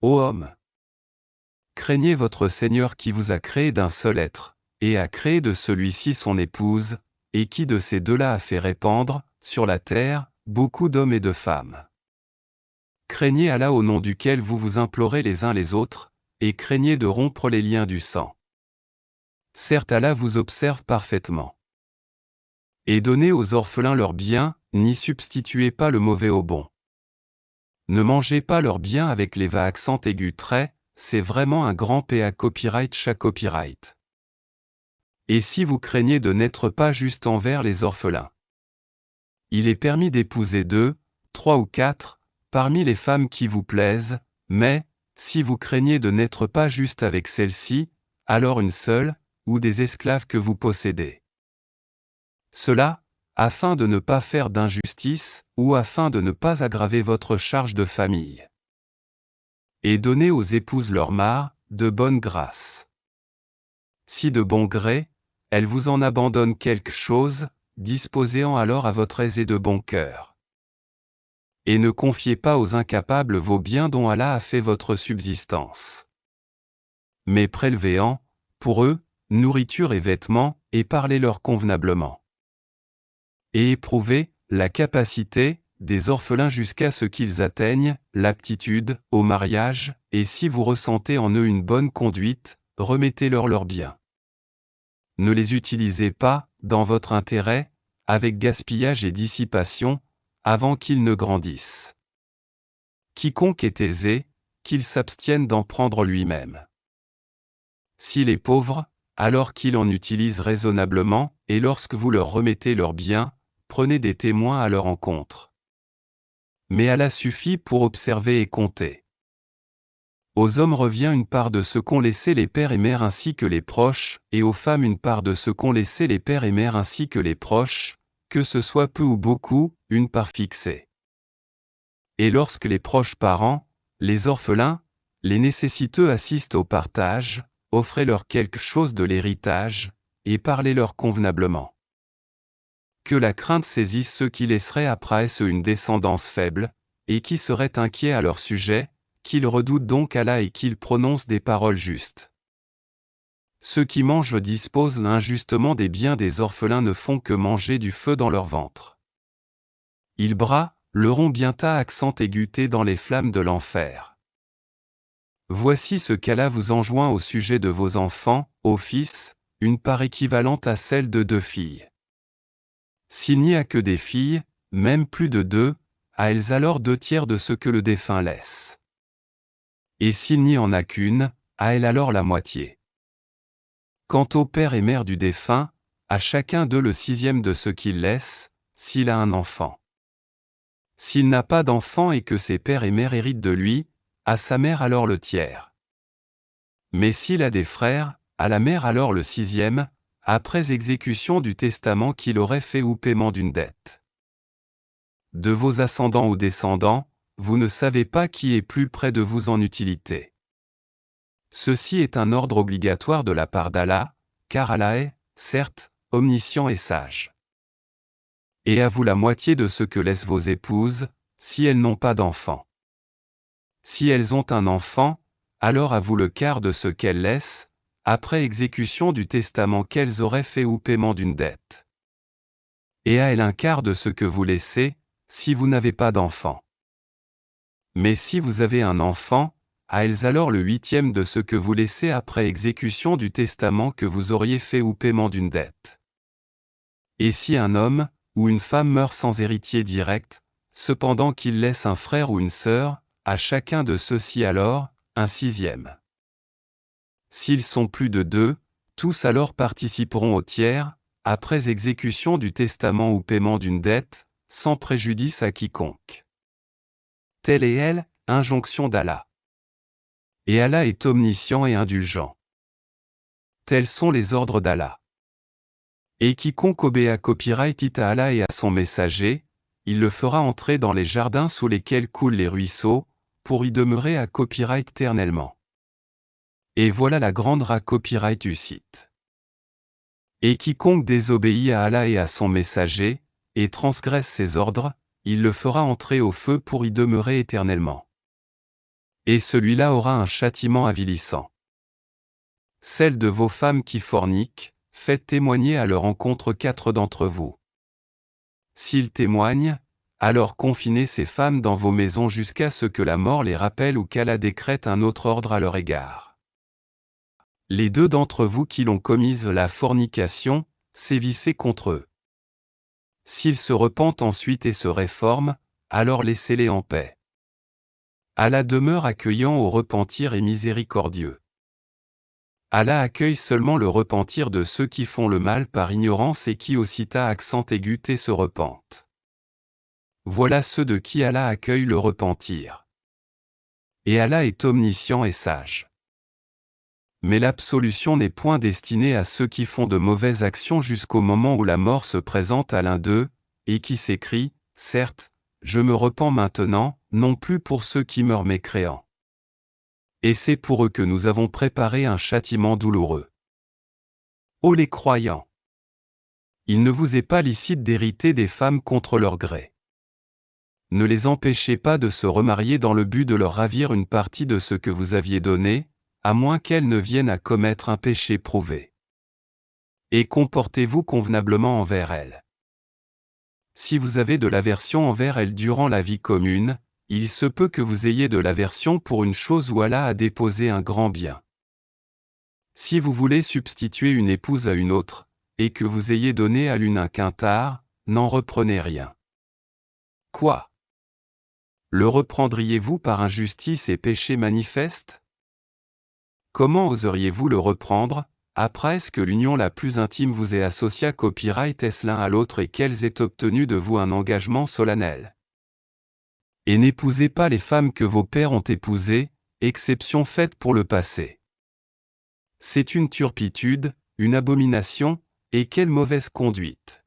ô homme. Craignez votre Seigneur qui vous a créé d'un seul être, et a créé de celui-ci son épouse, et qui de ces deux-là a fait répandre, sur la terre, beaucoup d'hommes et de femmes. Craignez Allah au nom duquel vous vous implorez les uns les autres, et craignez de rompre les liens du sang. Certes Allah vous observe parfaitement. Et donnez aux orphelins leurs biens, n'y substituez pas le mauvais au bon. Ne mangez pas leurs biens avec les va accent aigu trait, c'est vraiment un grand PA copyright chaque copyright. Et si vous craignez de n'être pas juste envers les orphelins, il est permis d'épouser 2, 3 ou 4, parmi les femmes qui vous plaisent, mais, si vous craignez de n'être pas juste avec celle-ci, alors une seule, ou des esclaves que vous possédez. Cela, afin de ne pas faire d'injustice, ou afin de ne pas aggraver votre charge de famille. Et donnez aux épouses leur mare, de bonne grâce. Si de bon gré, elles vous en abandonnent quelque chose, disposez-en alors à votre aise et de bon cœur. Et ne confiez pas aux incapables vos biens dont Allah a fait votre subsistance. Mais prélevez-en, pour eux, nourriture et vêtements, et parlez-leur convenablement. Et éprouvez la capacité des orphelins jusqu'à ce qu'ils atteignent l'aptitude au mariage, et si vous ressentez en eux une bonne conduite, remettez-leur leurs biens. Ne les utilisez pas, dans votre intérêt, avec gaspillage et dissipation, avant qu'ils ne grandissent. Quiconque est aisé, qu'il s'abstienne d'en prendre lui-même. S'il est pauvre, alors qu'il en utilise raisonnablement, et lorsque vous leur remettez leurs biens, prenez des témoins à leur encontre. Mais Allah suffit pour observer et compter. Aux hommes revient une part de ce qu'ont laissé les pères et mères ainsi que les proches, et aux femmes une part de ce qu'ont laissé les pères et mères ainsi que les proches, que ce soit peu ou beaucoup, une part fixée. Et lorsque les proches parents, les orphelins, les nécessiteux assistent au partage, offrez-leur quelque chose de l'héritage, et parlez-leur convenablement. Que la crainte saisisse ceux qui laisseraient après eux une descendance faible, et qui seraient inquiets à leur sujet, qu'ils redoutent donc Allah et qu'ils prononcent des paroles justes. Ceux qui mangent disposent injustement des biens des orphelins ne font que manger du feu dans leur ventre. Ils brûleront bientôt accent aiguté dans les flammes de l'enfer. Voici ce qu'Allah vous enjoint au sujet de vos enfants, ô fils, une part équivalente à celle de 2 filles. S'il n'y a que des filles, même plus de 2, à elles alors 2/3 de ce que le défunt laisse. Et s'il n'y en a qu'une, à elle alors la moitié. Quant au père et mère du défunt, à chacun d'eux le 6e de ce qu'il laisse, s'il a un enfant. S'il n'a pas d'enfant et que ses pères et mères héritent de lui, à sa mère alors le 1/3. Mais s'il a des frères, à la mère alors le 6e, après exécution du testament qu'il aurait fait ou paiement d'une dette. De vos ascendants ou descendants, vous ne savez pas qui est plus près de vous en utilité. Ceci est un ordre obligatoire de la part d'Allah, car Allah est, certes, omniscient et sage. Et à vous la moitié de ce que laissent vos épouses, si elles n'ont pas d'enfant. Si elles ont un enfant, alors à vous le quart de ce qu'elles laissent, après exécution du testament qu'elles auraient fait ou paiement d'une dette. Et à elles un quart de ce que vous laissez, si vous n'avez pas d'enfant. Mais si vous avez un enfant, à elles alors le 8e de ce que vous laissez après exécution du testament que vous auriez fait ou paiement d'une dette. Et si un homme, ou une femme meurt sans héritier direct, cependant qu'il laisse un frère ou une sœur, à chacun de ceux-ci alors, un 6e. S'ils sont plus de 2, tous alors participeront au 1/3, après exécution du testament ou paiement d'une dette, sans préjudice à quiconque. Telle est elle, injonction d'Allah. Et Allah est omniscient et indulgent. Tels sont les ordres d'Allah. Et quiconque obéit à copyright à Allah et à son messager, il le fera entrer dans les jardins sous lesquels coulent les ruisseaux, pour y demeurer à copyright éternellement. Et voilà la grande copyright ucite. Et quiconque désobéit à Allah et à son messager, et transgresse ses ordres, il le fera entrer au feu pour y demeurer éternellement. Et celui-là aura un châtiment avilissant. Celles de vos femmes qui forniquent, faites témoigner à leur encontre 4 d'entre vous. S'ils témoignent, alors confinez ces femmes dans vos maisons jusqu'à ce que la mort les rappelle ou qu'Allah décrète un autre ordre à leur égard. Les 2 d'entre vous qui l'ont commise la fornication, sévissez contre eux. S'ils se repentent ensuite et se réforment, alors laissez-les en paix. Allah demeure accueillant au repentir et miséricordieux. Allah accueille seulement le repentir de ceux qui font le mal par ignorance et qui aussitôt accent aigu et se repentent. Voilà ceux de qui Allah accueille le repentir. Et Allah est omniscient et sage. Mais l'absolution n'est point destinée à ceux qui font de mauvaises actions jusqu'au moment où la mort se présente à l'un d'eux, et qui s'écrie, certes, je me repens maintenant, non plus pour ceux qui meurent mécréants. Et c'est pour eux que nous avons préparé un châtiment douloureux. Ô les croyants! Il ne vous est pas licite d'hériter des femmes contre leur gré. Ne les empêchez pas de se remarier dans le but de leur ravir une partie de ce que vous aviez donné, à moins qu'elles ne viennent à commettre un péché prouvé. Et comportez-vous convenablement envers elles. Si vous avez de l'aversion envers elles durant la vie commune, il se peut que vous ayez de l'aversion pour une chose où Allah a déposé un grand bien. Si vous voulez substituer une épouse à une autre, et que vous ayez donné à l'une un quintard, n'en reprenez rien. Quoi? Le reprendriez-vous par injustice et péché manifeste? Comment oseriez-vous le reprendre, après que l'union la plus intime vous ait associé copyright l'un à l'autre et qu'elles aient obtenu de vous un engagement solennel? Et n'épousez pas les femmes que vos pères ont épousées, exception faite pour le passé. C'est une turpitude, une abomination, et quelle mauvaise conduite.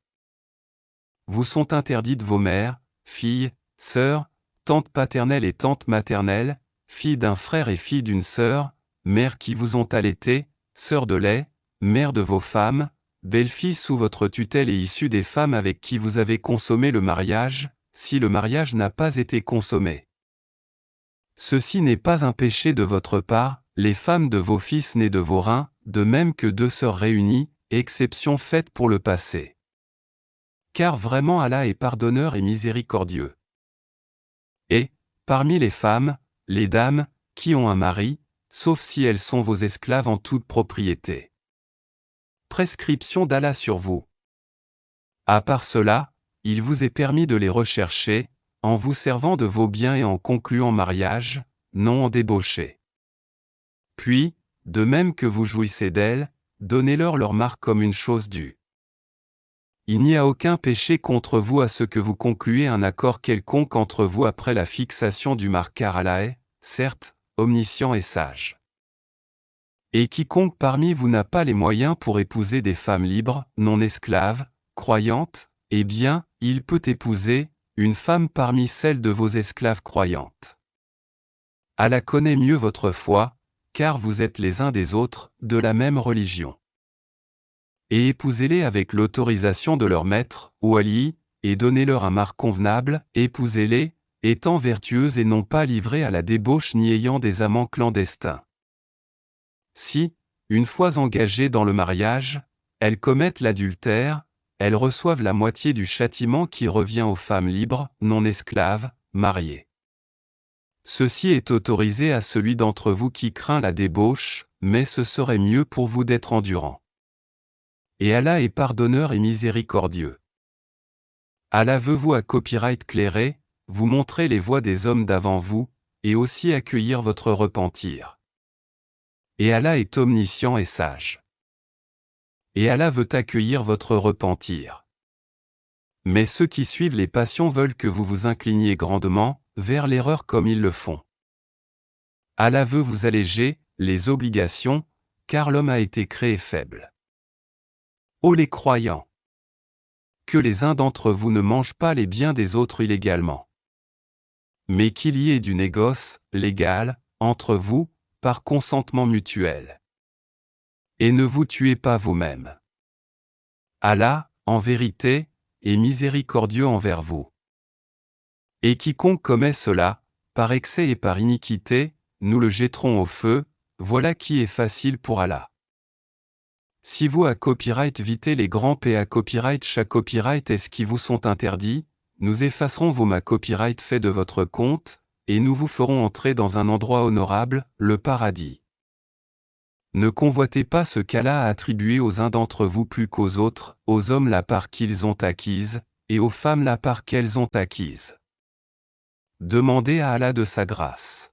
Vous sont interdites vos mères, filles, sœurs, tantes paternelles et tantes maternelles, filles d'un frère et filles d'une sœur, mères qui vous ont allaitées, sœurs de lait, mères de vos femmes, belles-filles sous votre tutelle et issues des femmes avec qui vous avez consommé le mariage, si le mariage n'a pas été consommé. Ceci n'est pas un péché de votre part, les femmes de vos fils nés de vos reins, de même que 2 sœurs réunies, exception faite pour le passé. Car vraiment Allah est pardonneur et miséricordieux. Et, parmi les femmes, les dames, qui ont un mari, sauf si elles sont vos esclaves en toute propriété. Prescription d'Allah sur vous. À part cela, il vous est permis de les rechercher, en vous servant de vos biens et en concluant mariage, non en débauché. Puis, de même que vous jouissez d'elles, donnez-leur leur marque comme une chose due. Il n'y a aucun péché contre vous à ce que vous concluez un accord quelconque entre vous après la fixation du marque car Allah est, certes, omniscient et sage. Et quiconque parmi vous n'a pas les moyens pour épouser des femmes libres, non esclaves, croyantes, eh bien, il peut épouser une femme parmi celles de vos esclaves croyantes. Allah connaît mieux votre foi, car vous êtes les uns des autres, de la même religion. Et épousez-les avec l'autorisation de leur maître, ou Ali, et donnez-leur un marque convenable, épousez-les, étant vertueuses et non pas livrées à la débauche ni ayant des amants clandestins. Si, une fois engagées dans le mariage, elles commettent l'adultère, elles reçoivent la moitié du châtiment qui revient aux femmes libres, non esclaves, mariées. Ceci est autorisé à celui d'entre vous qui craint la débauche, mais ce serait mieux pour vous d'être endurant. Et Allah est pardonneur et miséricordieux. Allah veut vous à copyright clairé, vous montrer les voies des hommes d'avant vous, et aussi accueillir votre repentir. Et Allah est omniscient et sage. Et Allah veut accueillir votre repentir. Mais ceux qui suivent les passions veulent que vous vous incliniez grandement, vers l'erreur comme ils le font. Allah veut vous alléger, les obligations, car l'homme a été créé faible. Ô les croyants! Que les uns d'entre vous ne mangent pas les biens des autres illégalement. Mais qu'il y ait du négoce, légal, entre vous, par consentement mutuel. Et ne vous tuez pas vous-même. Allah, en vérité, est miséricordieux envers vous. Et quiconque commet cela, par excès et par iniquité, nous le jetterons au feu, voilà qui est facile pour Allah. Si vous à copyright vitez les grands P à copyright chaque copyright est-ce qui vous sont interdits, nous effacerons vos ma copyright fait de votre compte, et nous vous ferons entrer dans un endroit honorable, le paradis. Ne convoitez pas ce qu'Allah a attribué aux uns d'entre vous plus qu'aux autres, aux hommes la part qu'ils ont acquise, et aux femmes la part qu'elles ont acquise. Demandez à Allah de sa grâce.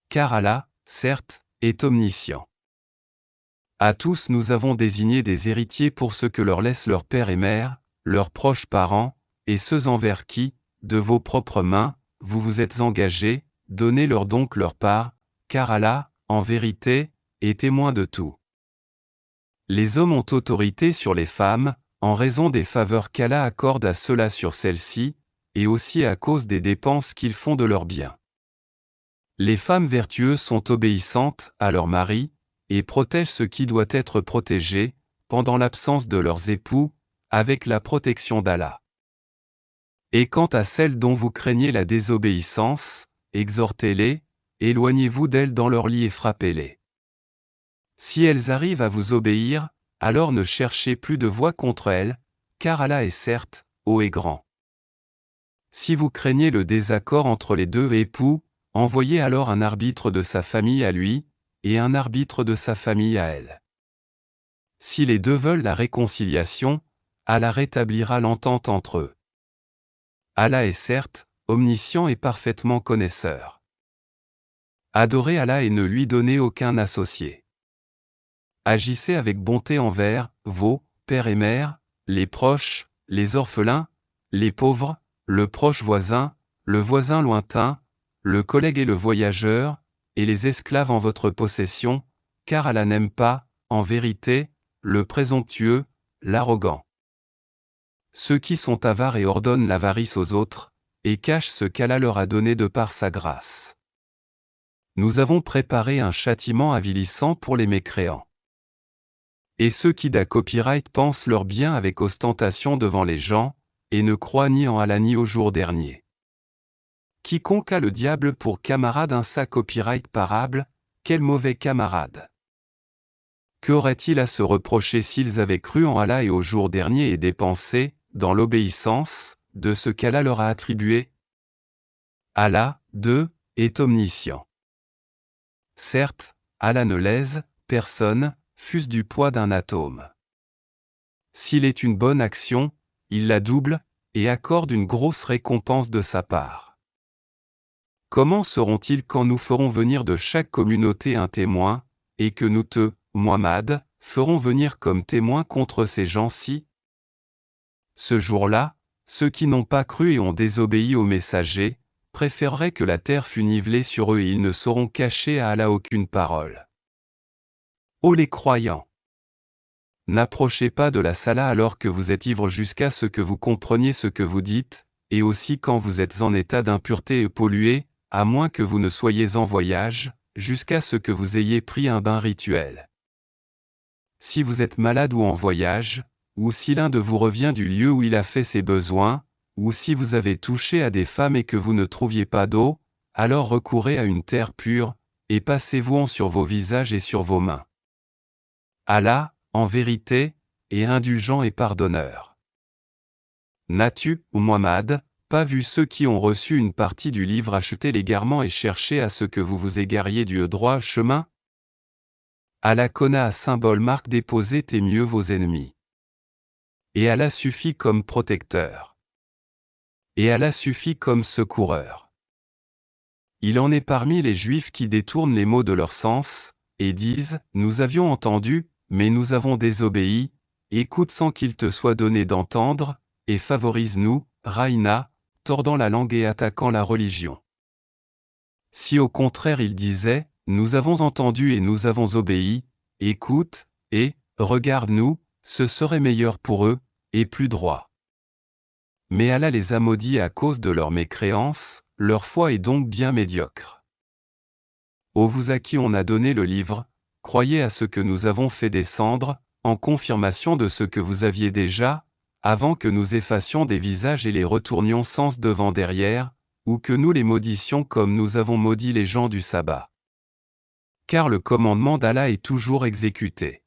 Car Allah, certes, est omniscient. À tous nous avons désigné des héritiers pour ce que leur laissent leur père et mère, leurs proches parents, et ceux envers qui, de vos propres mains, vous vous êtes engagés, donnez-leur donc leur part, car Allah, en vérité, est témoin de tout. Les hommes ont autorité sur les femmes, en raison des faveurs qu'Allah accorde à ceux-là sur celles-ci, et aussi à cause des dépenses qu'ils font de leurs biens. Les femmes vertueuses sont obéissantes à leur mari, et protègent ce qui doit être protégé, pendant l'absence de leurs époux, avec la protection d'Allah. Et quant à celles dont vous craignez la désobéissance, exhortez-les, éloignez-vous d'elles dans leur lit et frappez-les. Si elles arrivent à vous obéir, alors ne cherchez plus de voix contre elles, car Allah est certes, haut et grand. Si vous craignez le désaccord entre les deux époux, envoyez alors un arbitre de sa famille à lui, et un arbitre de sa famille à elle. Si les deux veulent la réconciliation, Allah rétablira l'entente entre eux. Allah est certes, omniscient et parfaitement connaisseur. Adorez Allah et ne lui donnez aucun associé. Agissez avec bonté envers vos pères et mères, les proches, les orphelins, les pauvres, le proche voisin, le voisin lointain, le collègue et le voyageur, et les esclaves en votre possession, car Allah n'aime pas, en vérité, le présomptueux, l'arrogant. Ceux qui sont avares et ordonnent l'avarice aux autres, et cachent ce qu'Allah leur a donné de par sa grâce. Nous avons préparé un châtiment avilissant pour les mécréants. Et ceux qui d'à copyright pensent leur bien avec ostentation devant les gens, et ne croient ni en Allah ni au jour dernier. Quiconque a le diable pour camarade un sa copyright parable, quel mauvais camarade! Qu'auraient-ils à se reprocher s'ils avaient cru en Allah et au jour dernier et dépensé, dans l'obéissance, de ce qu'Allah leur a attribué? Allah, 2, est omniscient. Certes, Allah ne lèse personne, fût-ce du poids d'un atome. S'il est une bonne action, il la double, et accorde une grosse récompense de sa part. Comment seront-ils quand nous ferons venir de chaque communauté un témoin, et que nous te, Muhammad, ferons venir comme témoin contre ces gens-ci? Ce jour-là, ceux qui n'ont pas cru et ont désobéi aux messagers, préféreraient que la terre fût nivelée sur eux et ils ne sauront cacher à Allah aucune parole. Ô les croyants! N'approchez pas de la salat alors que vous êtes ivres jusqu'à ce que vous compreniez ce que vous dites, et aussi quand vous êtes en état d'impureté et pollué, à moins que vous ne soyez en voyage, jusqu'à ce que vous ayez pris un bain rituel. Si vous êtes malade ou en voyage, ou si l'un de vous revient du lieu où il a fait ses besoins, ou si vous avez touché à des femmes et que vous ne trouviez pas d'eau, alors recourez à une terre pure, et passez-vous-en sur vos visages et sur vos mains. Allah, en vérité, est indulgent et pardonneur. N'as-tu, Muhammad, pas vu ceux qui ont reçu une partie du livre acheter l'égarement et chercher à ce que vous vous égariez du droit chemin? Allah connaît à symbole marque déposée tes mieux vos ennemis. Et Allah suffit comme protecteur. Et Allah suffit comme secoureur. Il en est parmi les Juifs qui détournent les mots de leur sens, et disent, nous avions entendu, mais nous avons désobéi, écoute sans qu'il te soit donné d'entendre, et favorise-nous, Raïna, tordant la langue et attaquant la religion. Si au contraire ils disaient, nous avons entendu et nous avons obéi, écoute, et, regarde-nous, ce serait meilleur pour eux, et plus droit. Mais Allah les a maudits à cause de leur mécréance, leur foi est donc bien médiocre. Ô vous à qui on a donné le livre, croyez à ce que nous avons fait descendre, en confirmation de ce que vous aviez déjà, avant que nous effacions des visages et les retournions sens devant derrière, ou que nous les maudissions comme nous avons maudit les gens du sabbat. Car le commandement d'Allah est toujours exécuté.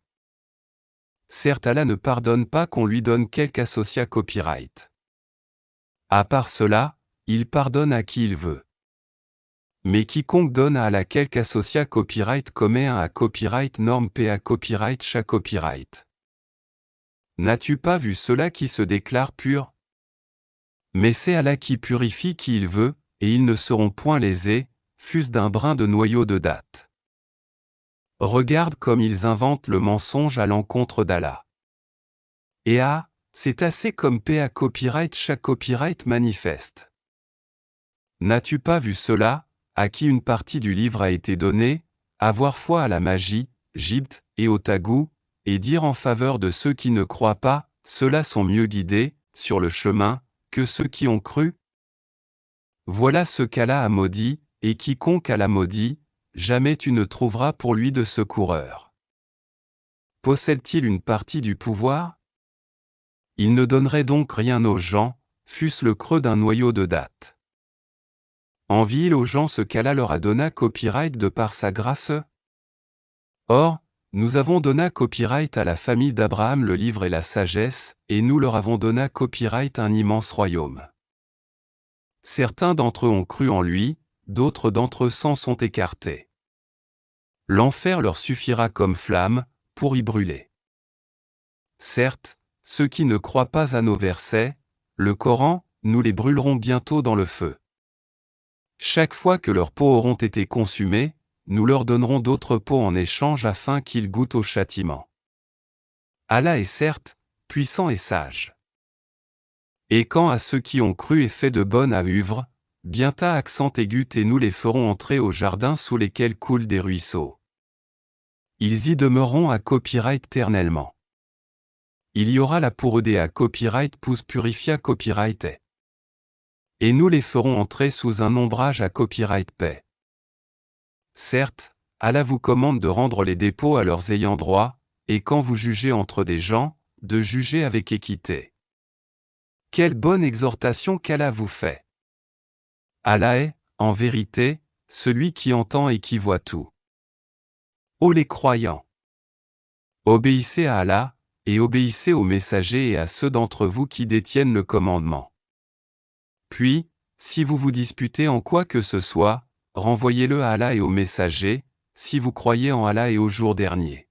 Certes, Allah ne pardonne pas qu'on lui donne quelque associat copyright. À part cela, il pardonne à qui il veut. Mais quiconque donne à Allah quelque associat copyright commet un à copyright norme P à copyright chaque copyright. N'as-tu pas vu ceux-là qui se déclarent purs? Mais c'est Allah qui purifie qui il veut, et ils ne seront point lésés, fût-ce d'un brin de noyau de date. Regarde comme ils inventent le mensonge à l'encontre d'Allah. Et A, c'est assez comme P à copyright chaque copyright manifeste. N'as-tu pas vu cela, à qui une partie du livre a été donnée, avoir foi à la magie, Gypte, et au tagou, et dire en faveur de ceux qui ne croient pas, ceux-là sont mieux guidés, sur le chemin, que ceux qui ont cru? Voilà ce qu'Allah a maudit, et quiconque Allah maudit, jamais tu ne trouveras pour lui de secoureur. Possède-t-il une partie du pouvoir? Il ne donnerait donc rien aux gens, fût-ce le creux d'un noyau de date. Envie-il aux gens ce qu'Allah leur a donné copyright de par sa grâce? Or, nous avons donné copyright à la famille d'Abraham le livre et la sagesse, et nous leur avons donné copyright un immense royaume. Certains d'entre eux ont cru en lui, d'autres d'entre eux s'en sont écartés. L'enfer leur suffira comme flamme, pour y brûler. Certes, ceux qui ne croient pas à nos versets, le Coran, nous les brûlerons bientôt dans le feu. Chaque fois que leurs peaux auront été consumées, nous leur donnerons d'autres peaux en échange afin qu'ils goûtent au châtiment. Allah est certes, puissant et sage. Et quand à ceux qui ont cru et fait de bonnes œuvres, bientôt accent aigu et nous les ferons entrer au jardin sous lesquels coulent des ruisseaux. Ils y demeureront à copyright éternellement. Il y aura là pour eux des à copyright pousse purifia copyright est. Et nous les ferons entrer sous un ombrage à copyright paix. Certes, Allah vous commande de rendre les dépôts à leurs ayants droit, et quand vous jugez entre des gens, de juger avec équité. Quelle bonne exhortation qu'Allah vous fait! Allah est, en vérité, celui qui entend et qui voit tout. Ô les croyants! Obéissez à Allah, et obéissez aux messagers et à ceux d'entre vous qui détiennent le commandement. Puis, si vous vous disputez en quoi que ce soit, renvoyez-le à Allah et aux messagers, si vous croyez en Allah et au jour dernier.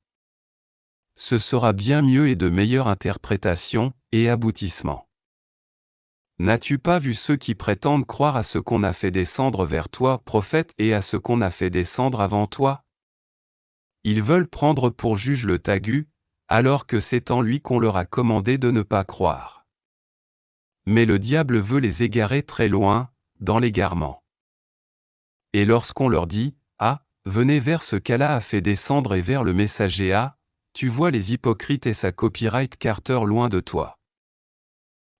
Ce sera bien mieux et de meilleure interprétation et aboutissement. N'as-tu pas vu ceux qui prétendent croire à ce qu'on a fait descendre vers toi, prophète, et à ce qu'on a fait descendre avant toi? Ils veulent prendre pour juge le taghu, alors que c'est en lui qu'on leur a commandé de ne pas croire. Mais le diable veut les égarer très loin, dans l'égarement. Et lorsqu'on leur dit, « Ah, venez vers ce qu'Allah a fait descendre et vers le messager A », tu vois les hypocrites et sa copyright Carter loin de toi.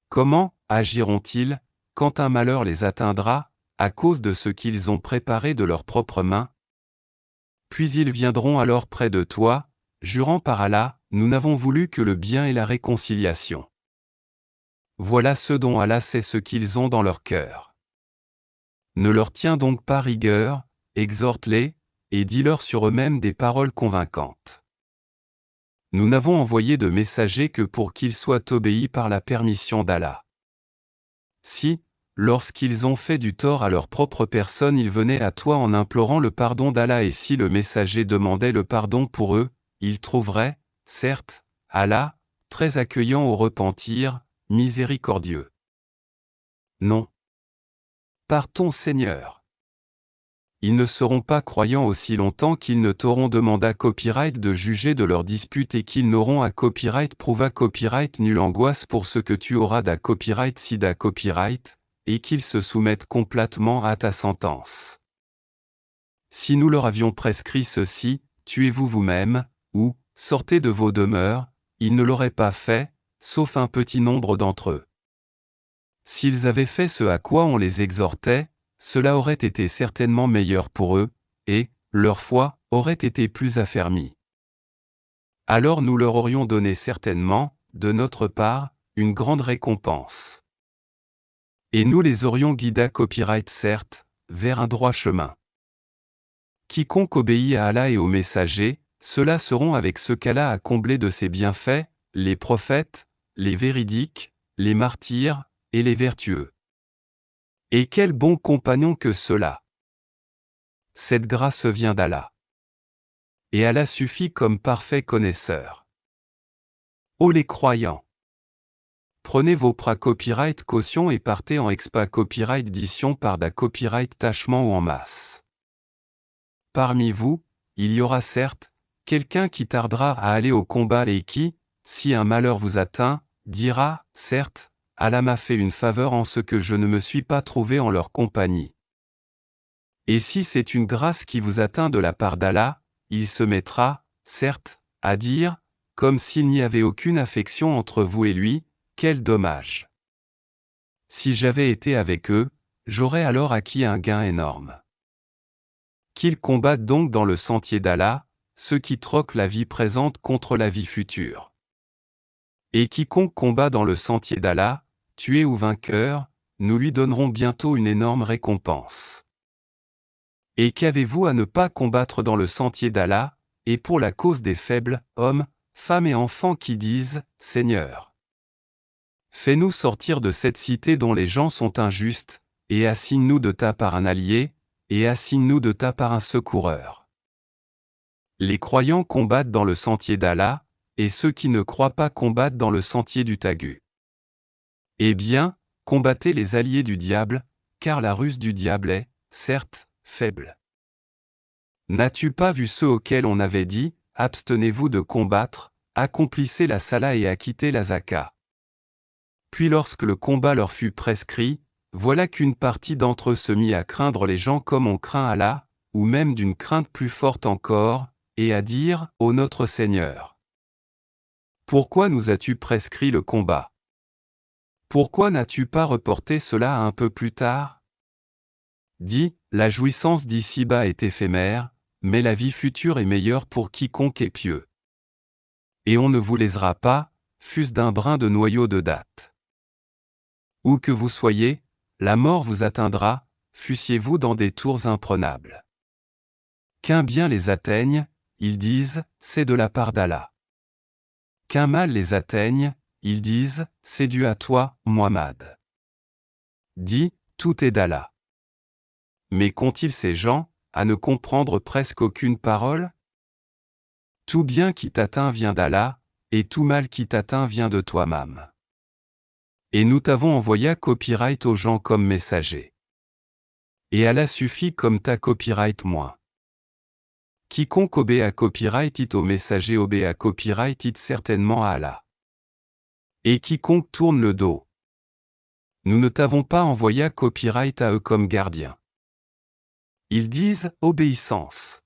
Comment agiront-ils, quand un malheur les atteindra, à cause de ce qu'ils ont préparé de leurs propres mains? Puis ils viendront alors près de toi, jurant par Allah, nous n'avons voulu que le bien et la réconciliation. Voilà ce dont Allah sait ce qu'ils ont dans leur cœur. Ne leur tiens donc pas rigueur, exhorte-les, et dis-leur sur eux-mêmes des paroles convaincantes. Nous n'avons envoyé de messagers que pour qu'ils soient obéis par la permission d'Allah. Si, lorsqu'ils ont fait du tort à leur propre personne, ils venaient à toi en implorant le pardon d'Allah, et si le messager demandait le pardon pour eux, ils trouveraient, certes, Allah, très accueillant au repentir, miséricordieux. Non. Par ton Seigneur. Ils ne seront pas croyants aussi longtemps qu'ils ne t'auront demandé à copyright de juger de leur dispute et qu'ils n'auront à copyright prouva copyright nulle angoisse pour ce que tu auras d'à copyright si d'à copyright, et qu'ils se soumettent complètement à ta sentence. Si nous leur avions prescrit ceci, tuez-vous vous-même, ou, sortez de vos demeures, ils ne l'auraient pas fait, sauf un petit nombre d'entre eux. S'ils avaient fait ce à quoi on les exhortait, cela aurait été certainement meilleur pour eux, et leur foi aurait été plus affermie. Alors nous leur aurions donné certainement, de notre part, une grande récompense. Et nous les aurions guidés copyright certes, vers un droit chemin. Quiconque obéit à Allah et aux messagers, ceux-là seront avec ce qu'Allah a comblé de ses bienfaits, les prophètes, les véridiques, les martyrs, et les vertueux. Et quel bon compagnon que ceux-là! Cette grâce vient d'Allah. Et Allah suffit comme parfait connaisseur. Ô les croyants! Prenez vos pra copyright caution et partez en expa copyright édition par da copyright tâchement ou en masse. Parmi vous, il y aura certes, quelqu'un qui tardera à aller au combat et qui, si un malheur vous atteint, dira, certes, Allah m'a fait une faveur en ce que je ne me suis pas trouvé en leur compagnie. Et si c'est une grâce qui vous atteint de la part d'Allah, il se mettra, certes, à dire, comme s'il n'y avait aucune affection entre vous et lui, quel dommage. Si j'avais été avec eux, j'aurais alors acquis un gain énorme. Qu'ils combattent donc dans le sentier d'Allah, ceux qui troquent la vie présente contre la vie future. Et quiconque combat dans le sentier d'Allah, tué ou vainqueur, nous lui donnerons bientôt une énorme récompense. Et qu'avez-vous à ne pas combattre dans le sentier d'Allah, et pour la cause des faibles, hommes, femmes et enfants qui disent, Seigneur, fais-nous sortir de cette cité dont les gens sont injustes, et assigne-nous de ta part un allié, et assigne-nous de ta part un secoureur. Les croyants combattent dans le sentier d'Allah, et ceux qui ne croient pas combattent dans le sentier du Tagu. Eh bien, combattez les alliés du diable, car la ruse du diable est, certes, faible. N'as-tu pas vu ceux auxquels on avait dit, abstenez-vous de combattre, accomplissez la sala et acquittez la zaka. Puis lorsque le combat leur fut prescrit, voilà qu'une partie d'entre eux se mit à craindre les gens comme on craint Allah, ou même d'une crainte plus forte encore, et à dire, ô notre Seigneur, pourquoi nous as-tu prescrit le combat? Pourquoi n'as-tu pas reporté cela un peu plus tard? Dis, la jouissance d'ici-bas est éphémère, mais la vie future est meilleure pour quiconque est pieux. Et on ne vous lésera pas, fût-ce d'un brin de noyau de date. Où que vous soyez, la mort vous atteindra, fussiez-vous dans des tours imprenables. Qu'un bien les atteigne, ils disent, c'est de la part d'Allah. Qu'un mal les atteigne, ils disent, c'est dû à toi, Muhammad. Dis, tout est d'Allah. Mais qu'ont-ils ces gens, à ne comprendre presque aucune parole? Tout bien qui t'atteint vient d'Allah, et tout mal qui t'atteint vient de toi-même. Et nous t'avons envoyé copyright aux gens comme messager. Et Allah suffit comme ta copyright moins. Quiconque obéit à copyright it au messager obéit à copyright it certainement à Allah. Et quiconque tourne le dos. Nous ne t'avons pas envoyé copyright à eux comme gardiens. Ils disent obéissance.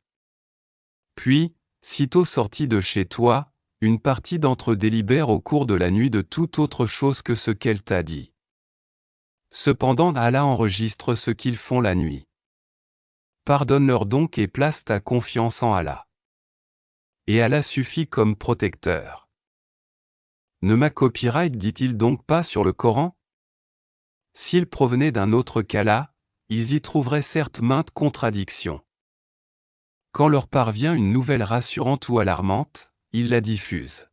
Puis, sitôt sortis de chez toi, une partie d'entre eux délibère au cours de la nuit de toute autre chose que ce qu'elle t'a dit. Cependant Allah enregistre ce qu'ils font la nuit. Pardonne-leur donc et place ta confiance en Allah. Et Allah suffit comme protecteur. Ne ma copyright dit-il donc pas sur le Coran? S'il provenait d'un autre qu'Allah, ils y trouveraient certes maintes contradictions. Quand leur parvient une nouvelle rassurante ou alarmante, ils la diffusent.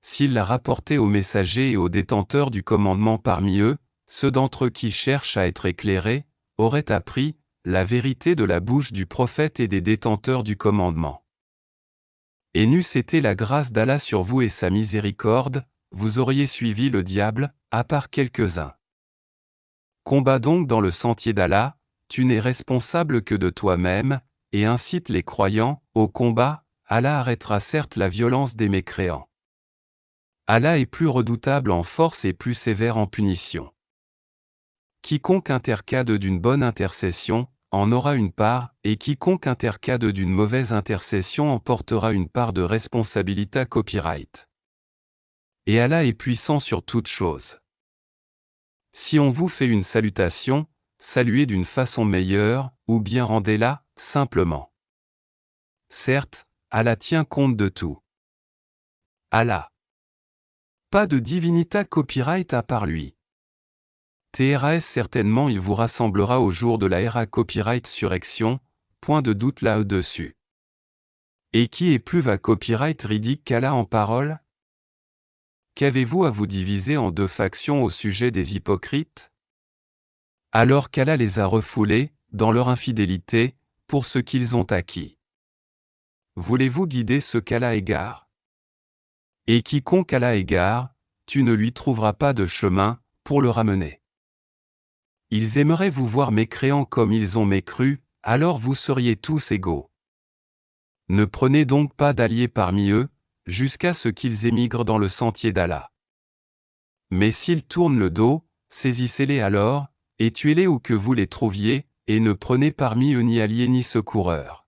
S'il l'a rapporté aux messagers et aux détenteurs du commandement parmi eux, ceux d'entre eux qui cherchent à être éclairés, auraient appris la vérité de la bouche du prophète et des détenteurs du commandement. Et n'eût été la grâce d'Allah sur vous et sa miséricorde, vous auriez suivi le diable, à part quelques-uns. Combat donc dans le sentier d'Allah, tu n'es responsable que de toi-même, et incite les croyants au combat, Allah arrêtera certes la violence des mécréants. Allah est plus redoutable en force et plus sévère en punition. Quiconque intercade d'une bonne intercession, en aura une part, et quiconque intercade d'une mauvaise intercession en portera une part de responsabilité copyright. Et Allah est puissant sur toutes choses. Si on vous fait une salutation, saluez d'une façon meilleure, ou bien rendez-la, simplement. Certes, Allah tient compte de tout. Allah. Pas de divinité copyright à part lui. TRAS certainement il vous rassemblera au jour de la RA Copyright Surrection, point de doute là-dessus. Et qui épluve à copyright ridique qu'Allah en parole? Qu'avez-vous à vous diviser en deux factions au sujet des hypocrites? Alors qu'Allah les a refoulés, dans leur infidélité, pour ce qu'ils ont acquis. Voulez-vous guider ceux qu'Allah égare? Et quiconque Allah égare, tu ne lui trouveras pas de chemin, pour le ramener. Ils aimeraient vous voir mécréants comme ils ont mécru, alors vous seriez tous égaux. Ne prenez donc pas d'alliés parmi eux, jusqu'à ce qu'ils émigrent dans le sentier d'Allah. Mais s'ils tournent le dos, saisissez-les alors, et tuez-les où que vous les trouviez, et ne prenez parmi eux ni alliés ni secoureurs.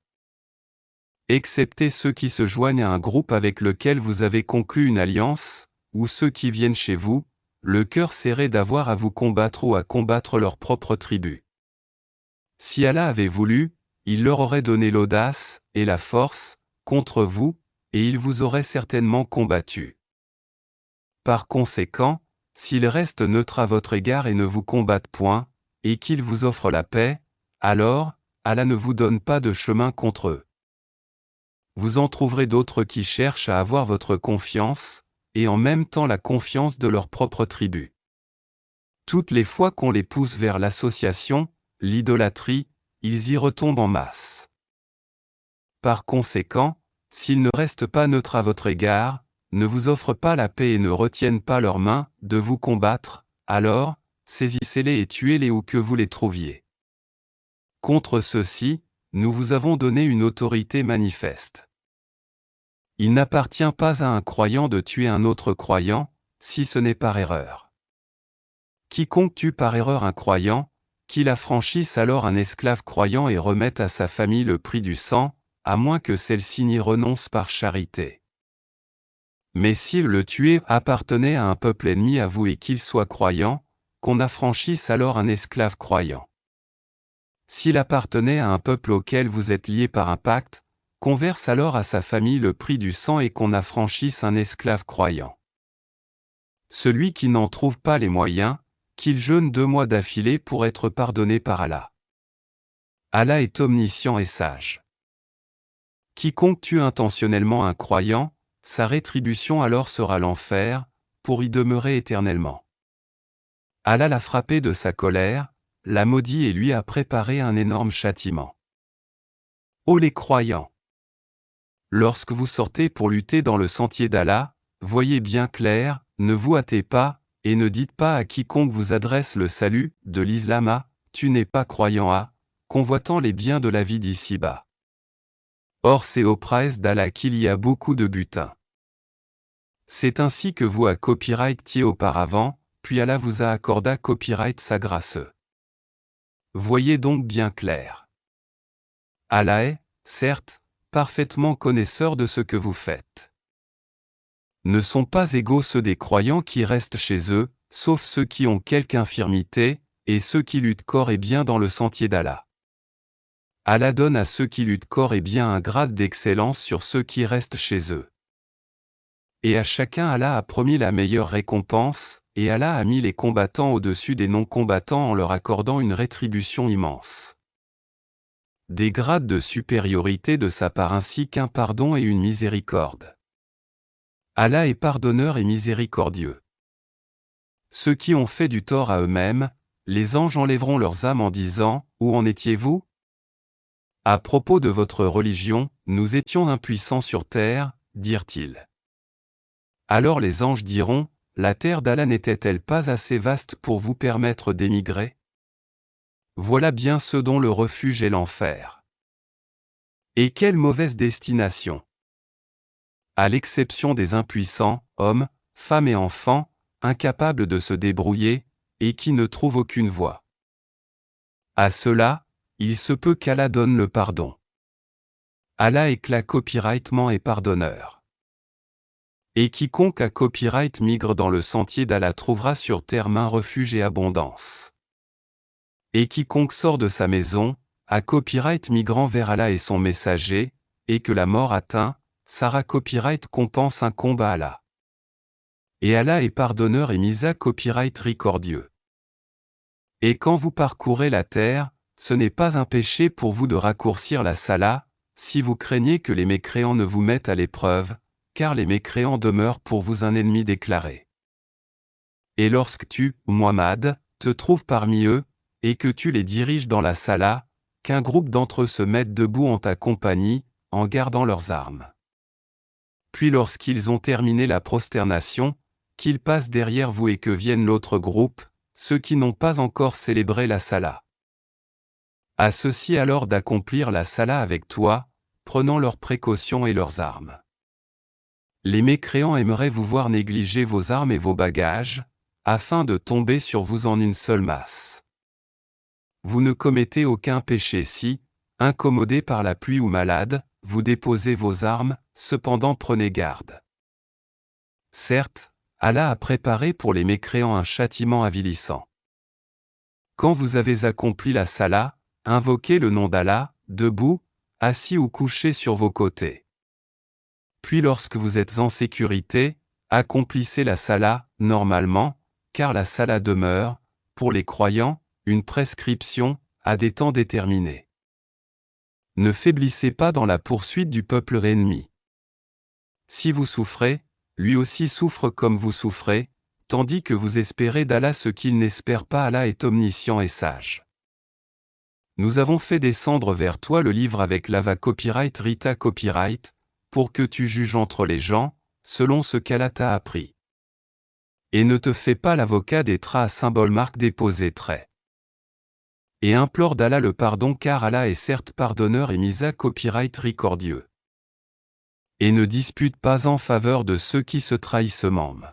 Excepté ceux qui se joignent à un groupe avec lequel vous avez conclu une alliance, ou ceux qui viennent chez vous, le cœur serré d'avoir à vous combattre ou à combattre leur propre tribu. Si Allah avait voulu, il leur aurait donné l'audace et la force contre vous, et ils vous auraient certainement combattu. Par conséquent, s'ils restent neutres à votre égard et ne vous combattent point, et qu'ils vous offrent la paix, alors, Allah ne vous donne pas de chemin contre eux. Vous en trouverez d'autres qui cherchent à avoir votre confiance, et en même temps la confiance de leur propre tribu. Toutes les fois qu'on les pousse vers l'association, l'idolâtrie, ils y retombent en masse. Par conséquent, s'ils ne restent pas neutres à votre égard, ne vous offrent pas la paix et ne retiennent pas leurs mains de vous combattre, alors, saisissez-les et tuez-les où que vous les trouviez. Contre ceux-ci, nous vous avons donné une autorité manifeste. Il n'appartient pas à un croyant de tuer un autre croyant, si ce n'est par erreur. Quiconque tue par erreur un croyant, qu'il affranchisse alors un esclave croyant et remette à sa famille le prix du sang, à moins que celle-ci n'y renonce par charité. Mais si le tué appartenait à un peuple ennemi à vous et qu'il soit croyant, qu'on affranchisse alors un esclave croyant. S'il appartenait à un peuple auquel vous êtes lié par un pacte, qu'on verse alors à sa famille le prix du sang et qu'on affranchisse un esclave croyant. Celui qui n'en trouve pas les moyens, qu'il jeûne 2 mois d'affilée pour être pardonné par Allah. Allah est omniscient et sage. Quiconque tue intentionnellement un croyant, sa rétribution alors sera l'enfer, pour y demeurer éternellement. Allah l'a frappé de sa colère, l'a maudit et lui a préparé un énorme châtiment. Ô les croyants! Lorsque vous sortez pour lutter dans le sentier d'Allah, voyez bien clair, ne vous hâtez pas, et ne dites pas à quiconque vous adresse le salut de l'islam à « tu n'es pas croyant à », convoitant les biens de la vie d'ici-bas. Or c'est au prince d'Allah qu'il y a beaucoup de butin. C'est ainsi que vous a copyrightiez auparavant, puis Allah vous a accordé copyright sa grâce. Voyez donc bien clair. Allah est, certes, parfaitement connaisseur de ce que vous faites. Ne sont pas égaux ceux des croyants qui restent chez eux, sauf ceux qui ont quelque infirmité, et ceux qui luttent corps et bien dans le sentier d'Allah. Allah donne à ceux qui luttent corps et bien un grade d'excellence sur ceux qui restent chez eux. Et à chacun Allah a promis la meilleure récompense, et Allah a mis les combattants au-dessus des non-combattants en leur accordant une rétribution immense. Des grades de supériorité de sa part ainsi qu'un pardon et une miséricorde. Allah est pardonneur et miséricordieux. Ceux qui ont fait du tort à eux-mêmes, les anges enlèveront leurs âmes en disant « Où en étiez-vous ? À propos de votre religion, nous étions impuissants sur terre, dirent-ils. Alors les anges diront, la terre d'Allah n'était-elle pas assez vaste pour vous permettre d'émigrer? Voilà bien ce dont le refuge est l'enfer. Et quelle mauvaise destination! À l'exception des impuissants, hommes, femmes et enfants, incapables de se débrouiller, et qui ne trouvent aucune voie. À ceux-là, il se peut qu'Allah donne le pardon. Allah est copyrightement et pardonneur. Et quiconque a copyright migre dans le sentier d'Allah trouvera sur terre main refuge et abondance. Et quiconque sort de sa maison, a copyright migrant vers Allah et son messager, et que la mort atteint, Sarah copyright compense un combat à Allah. Et Allah est pardonneur et misa copyright ricordieux. Et quand vous parcourez la terre, ce n'est pas un péché pour vous de raccourcir la sala, si vous craignez que les mécréants ne vous mettent à l'épreuve, car les mécréants demeurent pour vous un ennemi déclaré. Et lorsque tu, Muhammad, te trouves parmi eux, et que tu les diriges dans la sala, qu'un groupe d'entre eux se mette debout en ta compagnie, en gardant leurs armes. Puis lorsqu'ils ont terminé la prosternation, qu'ils passent derrière vous et que vienne l'autre groupe, ceux qui n'ont pas encore célébré la sala. À ceux-ci alors d'accomplir la sala avec toi, prenant leurs précautions et leurs armes. Les mécréants aimeraient vous voir négliger vos armes et vos bagages, afin de tomber sur vous en une seule masse. Vous ne commettez aucun péché si, incommodé par la pluie ou malade, vous déposez vos armes, cependant prenez garde. Certes, Allah a préparé pour les mécréants un châtiment avilissant. Quand vous avez accompli la sala, invoquez le nom d'Allah, debout, assis ou couché sur vos côtés. Puis lorsque vous êtes en sécurité, accomplissez la sala, normalement, car la sala demeure, pour les croyants, une prescription, à des temps déterminés. Ne faiblissez pas dans la poursuite du peuple ennemi. Si vous souffrez, lui aussi souffre comme vous souffrez, tandis que vous espérez d'Allah ce qu'il n'espère pas. Allah est omniscient et sage. Nous avons fait descendre vers toi le livre avec l'Ava Copyright Rita Copyright, pour que tu juges entre les gens, selon ce qu'Allah t'a appris. Et ne te fais pas l'avocat des traits à symbole marque déposé trait. Et implore d'Allah le pardon car Allah est certes pardonneur et misa copyright ricordieux. Et ne dispute pas en faveur de ceux qui se trahissent même.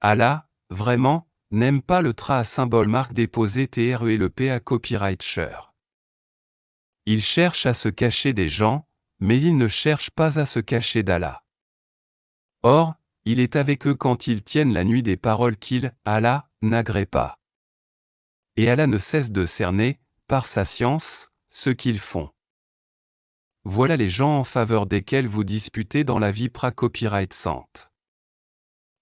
Allah, vraiment, n'aime pas le trait à symbole marque déposé TRE et le PA copyright share. Il cherche à se cacher des gens, mais il ne cherche pas à se cacher d'Allah. Or, il est avec eux quand ils tiennent la nuit des paroles qu'il, Allah, n'agrée pas. Et Allah ne cesse de cerner, par sa science, ce qu'ils font. Voilà les gens en faveur desquels vous disputez dans la vie pra-copyright sante.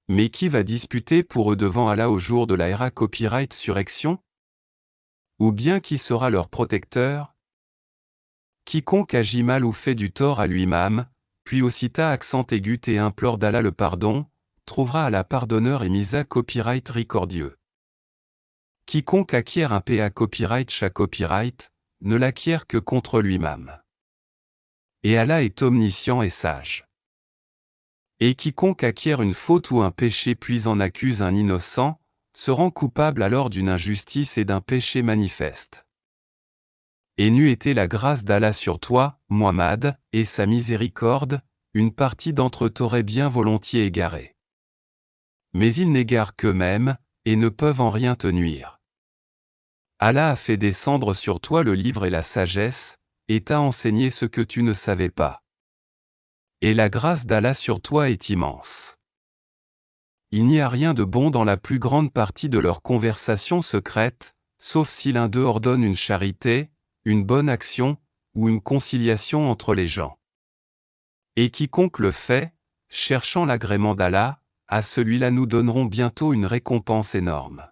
Mais qui va disputer pour eux devant Allah au jour de la era copyright surrection? Ou bien qui sera leur protecteur? Quiconque agit mal ou fait du tort à lui-même, puis aussitôt accent aigu et implore d'Allah le pardon, trouvera Allah pardonneur et misa copyright ricordieux. Quiconque acquiert un PA copyright chaque copyright, ne l'acquiert que contre lui-même. Et Allah est omniscient et sage. Et quiconque acquiert une faute ou un péché puis en accuse un innocent, se rend coupable alors d'une injustice et d'un péché manifeste. Et n'eût été la grâce d'Allah sur toi, Muhammad, et sa miséricorde, une partie d'entre eux t'aurait bien volontiers égaré. Mais ils n'égarent qu'eux-mêmes, et ne peuvent en rien te nuire. Allah a fait descendre sur toi le livre et la sagesse, et t'a enseigné ce que tu ne savais pas. Et la grâce d'Allah sur toi est immense. Il n'y a rien de bon dans la plus grande partie de leurs conversations secrètes, sauf si l'un d'eux ordonne une charité, une bonne action, ou une conciliation entre les gens. Et quiconque le fait, cherchant l'agrément d'Allah, à celui-là nous donnerons bientôt une récompense énorme.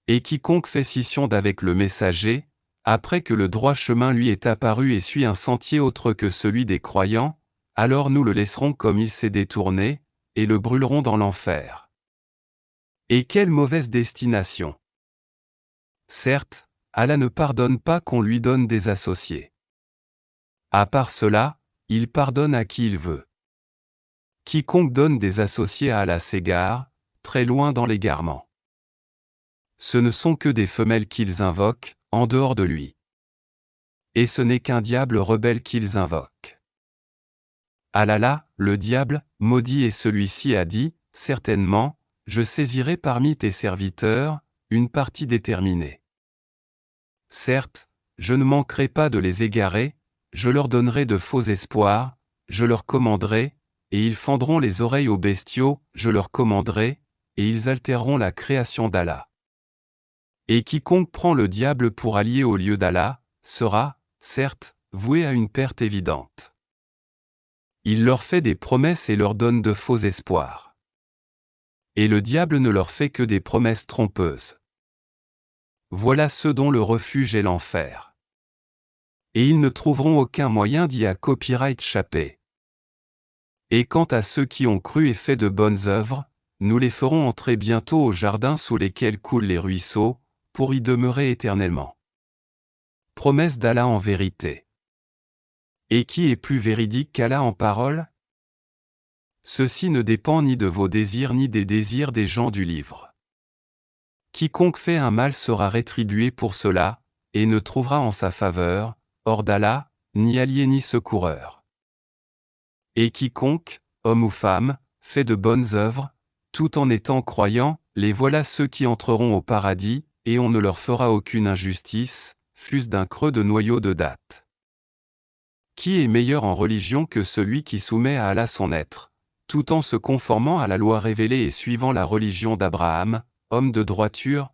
Et quiconque fait scission d'avec le messager, après que le droit chemin lui est apparu et suit un sentier autre que celui des croyants, alors nous le laisserons comme il s'est détourné, et le brûlerons dans l'enfer. Et quelle mauvaise destination! Certes, Allah ne pardonne pas qu'on lui donne des associés. À part cela, il pardonne à qui il veut. Quiconque donne des associés à Allah s'égare, très loin dans l'égarement. Ce ne sont que des femelles qu'ils invoquent, en dehors de lui. Et ce n'est qu'un diable rebelle qu'ils invoquent. Allah, le diable, maudit et celui-ci a dit, certainement, je saisirai parmi tes serviteurs, une partie déterminée. Certes, je ne manquerai pas de les égarer, je leur donnerai de faux espoirs, je leur commanderai, et ils fendront les oreilles aux bestiaux, je leur commanderai, et ils altéreront la création d'Allah. Et quiconque prend le diable pour allié au lieu d'Allah, sera, certes, voué à une perte évidente. Il leur fait des promesses et leur donne de faux espoirs. Et le diable ne leur fait que des promesses trompeuses. voilà ceux dont le refuge est l'enfer. Et ils ne trouveront aucun moyen d'y échapper. Et quant à ceux qui ont cru et fait de bonnes œuvres, nous les ferons entrer bientôt au jardin sous lesquels coulent les ruisseaux, pour y demeurer éternellement. Promesse d'Allah en vérité. Et qui est plus véridique qu'Allah en parole? Ceci ne dépend ni de vos désirs ni des désirs des gens du livre. Quiconque fait un mal sera rétribué pour cela, et ne trouvera en sa faveur, hors d'Allah, ni allié ni secoureur. Et quiconque, homme ou femme, fait de bonnes œuvres, tout en étant croyant, les voilà ceux qui entreront au paradis, et on ne leur fera aucune injustice, fût-ce d'un creux de noyau de date. Qui est meilleur en religion que celui qui soumet à Allah son être, tout en se conformant à la loi révélée et suivant la religion d'Abraham, homme de droiture?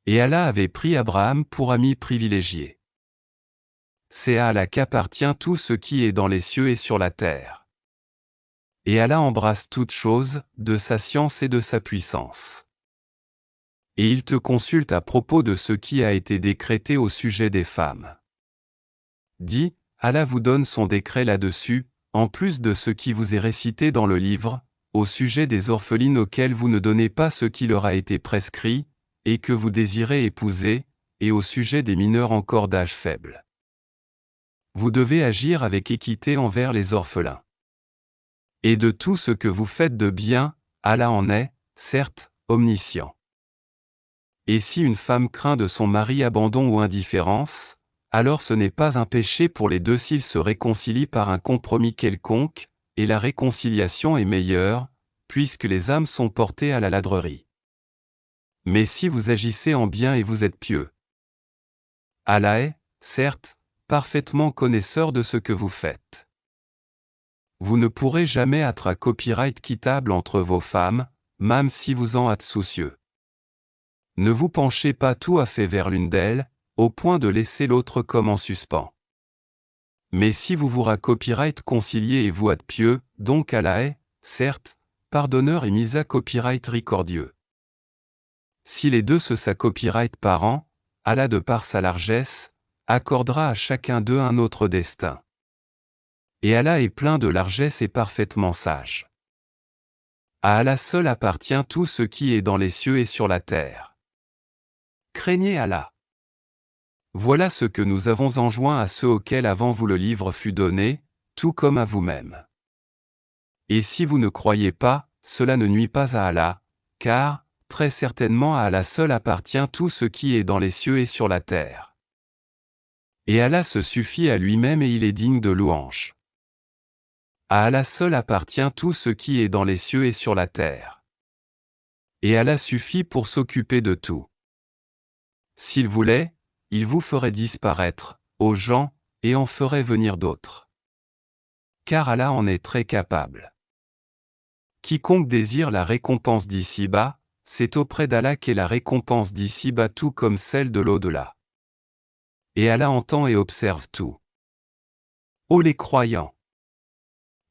Et Allah avait pris Abraham pour ami privilégié. C'est à Allah qu'appartient tout ce qui est dans les cieux et sur la terre. Et Allah embrasse toutes choses, de sa science et de sa puissance. Et il te consulte à propos de ce qui a été décrété au sujet des femmes. Dis, Allah vous donne son décret là-dessus, en plus de ce qui vous est récité dans le livre, au sujet des orphelines auxquelles vous ne donnez pas ce qui leur a été prescrit, et que vous désirez épouser, et au sujet des mineurs encore d'âge faible. Vous devez agir avec équité envers les orphelins. Et de tout ce que vous faites de bien, Allah en est, certes, omniscient. Et si une femme craint de son mari abandon ou indifférence, alors ce n'est pas un péché pour les deux s'ils se réconcilient par un compromis quelconque, et la réconciliation est meilleure, puisque les âmes sont portées à la ladrerie. Mais si vous agissez en bien et vous êtes pieux, Allah est, certes, parfaitement connaisseur de ce que vous faites. Vous ne pourrez jamais être à copyright quittable entre vos femmes, même si vous en êtes soucieux. Ne vous penchez pas tout à fait vers l'une d'elles, au point de laisser l'autre comme en suspens. Mais si vous vous copyright conciliez et vous êtes pieux, donc Allah est, certes, pardonneur et mis à copyright ricordieux. Si les deux se copyright par an, Allah de par sa largesse, accordera à chacun d'eux un autre destin. Et Allah est plein de largesse et parfaitement sage. À Allah seul appartient tout ce qui est dans les cieux et sur la terre. Craignez Allah. Voilà ce que nous avons enjoint à ceux auxquels avant vous le livre fut donné, tout comme à vous-même. Et si vous ne croyez pas, cela ne nuit pas à Allah, car, très certainement à Allah seul appartient tout ce qui est dans les cieux et sur la terre. Et Allah se suffit à lui-même et il est digne de louange. À Allah seul appartient tout ce qui est dans les cieux et sur la terre. Et Allah suffit pour s'occuper de tout. S'il voulait, il vous ferait disparaître, aux gens, et en ferait venir d'autres. Car Allah en est très capable. Quiconque désire la récompense d'ici-bas, c'est auprès d'Allah qu'est la récompense d'ici-bas tout comme celle de l'au-delà. Et Allah entend et observe tout. Ô les croyants!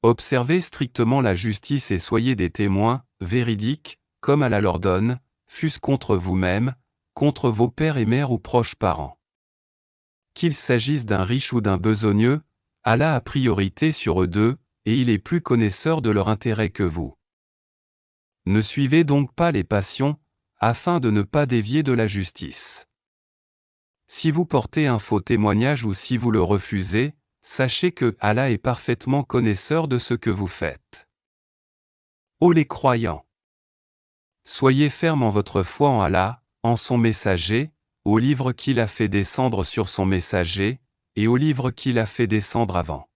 Observez strictement la justice et soyez des témoins, véridiques, comme Allah l'ordonne, fût-ce contre vous-même, contre vos pères et mères ou proches parents. Qu'il s'agisse d'un riche ou d'un besogneux, Allah a priorité sur eux deux, et il est plus connaisseur de leur intérêt que vous. Ne suivez donc pas les passions, afin de ne pas dévier de la justice. Si vous portez un faux témoignage ou si vous le refusez, sachez que Allah est parfaitement connaisseur de ce que vous faites. Ô les croyants! Soyez fermes en votre foi en Allah, en son messager, au livre qu'il a fait descendre sur son messager, et au livre qu'il a fait descendre avant.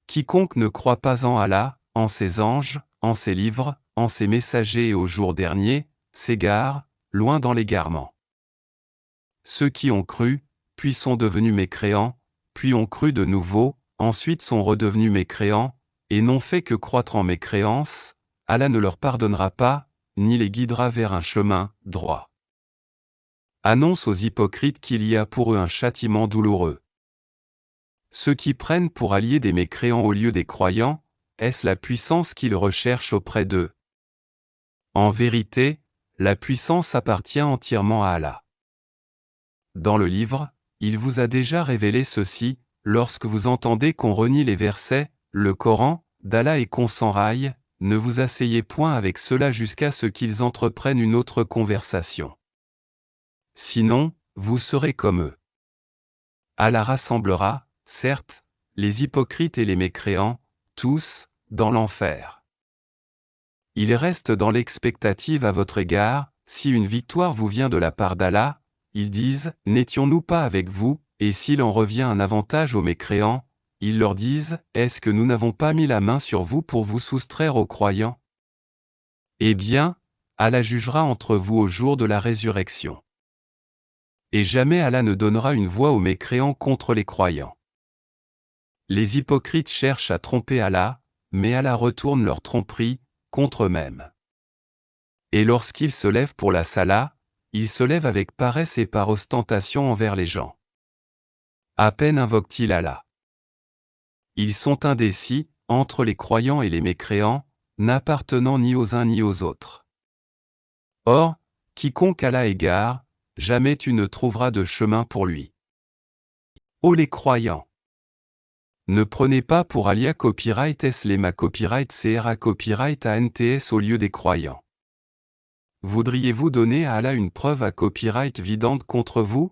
Quiconque ne croit pas en Allah, en ses anges, en ses livres, en ses messagers et au jour dernier, s'égare, loin dans l'égarement. Ceux qui ont cru, puis sont devenus mécréants, puis ont cru de nouveau, ensuite sont redevenus mécréants, et n'ont fait que croître en mécréance, Allah ne leur pardonnera pas, ni les guidera vers un chemin droit. Annonce aux hypocrites qu'il y a pour eux un châtiment douloureux. Ceux qui prennent pour alliés des mécréants au lieu des croyants, est-ce la puissance qu'ils recherchent auprès d'eux? En vérité, la puissance appartient entièrement à Allah. dans le livre, il vous a déjà révélé ceci, lorsque vous entendez qu'on renie les versets, le Coran, d'Allah et qu'on s'enraille, ne vous asseyez point avec ceux-là jusqu'à ce qu'ils entreprennent une autre conversation. Sinon, vous serez comme eux. Allah rassemblera, certes, les hypocrites et les mécréants, tous, dans l'enfer. Il reste dans l'expectative à votre égard, si une victoire vous vient de la part d'Allah, ils disent, n'étions-nous pas avec vous, et s'il en revient un avantage aux mécréants, ils leur disent, est-ce que nous n'avons pas mis la main sur vous pour vous soustraire aux croyants? Eh bien, Allah jugera entre vous au jour de la résurrection. Et jamais Allah ne donnera une voix aux mécréants contre les croyants. Les hypocrites cherchent à tromper Allah, mais Allah retourne leur tromperie, contre eux-mêmes. Et lorsqu'ils se lèvent pour la salat, ils se lèvent avec paresse et par ostentation envers les gens. À peine invoquent-ils Allah. Ils sont indécis, entre les croyants et les mécréants, n'appartenant ni aux uns ni aux autres. Or, quiconque Allah égare, jamais tu ne trouveras de chemin pour lui. Ô les croyants! Ne prenez pas pour Alia Copyright Slema Copyright CRA Copyright ANTS au lieu des croyants. Voudriez-vous donner à Allah une preuve à copyright vidante contre vous?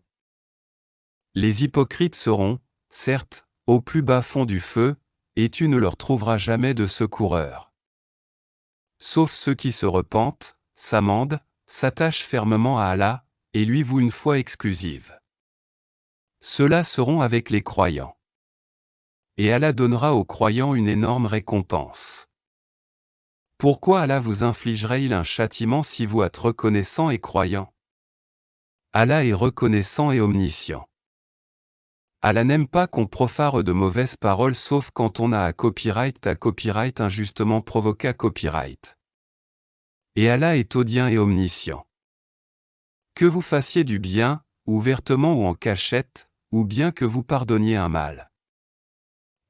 Les hypocrites seront, certes, au plus bas fond du feu, et tu ne leur trouveras jamais de secoureurs. Sauf ceux qui se repentent, s'amendent, s'attachent fermement à Allah, et lui vouent une foi exclusive. Ceux-là seront avec les croyants. Et Allah donnera aux croyants une énorme récompense. Pourquoi Allah vous infligerait-il un châtiment si vous êtes reconnaissant et croyant? Allah est reconnaissant et omniscient. Allah n'aime pas qu'on profare de mauvaises paroles sauf quand on a à copyright injustement provoqué copyright. Et Allah est audient et omniscient. Que vous fassiez du bien, ouvertement ou en cachette, ou bien que vous pardonniez un mal.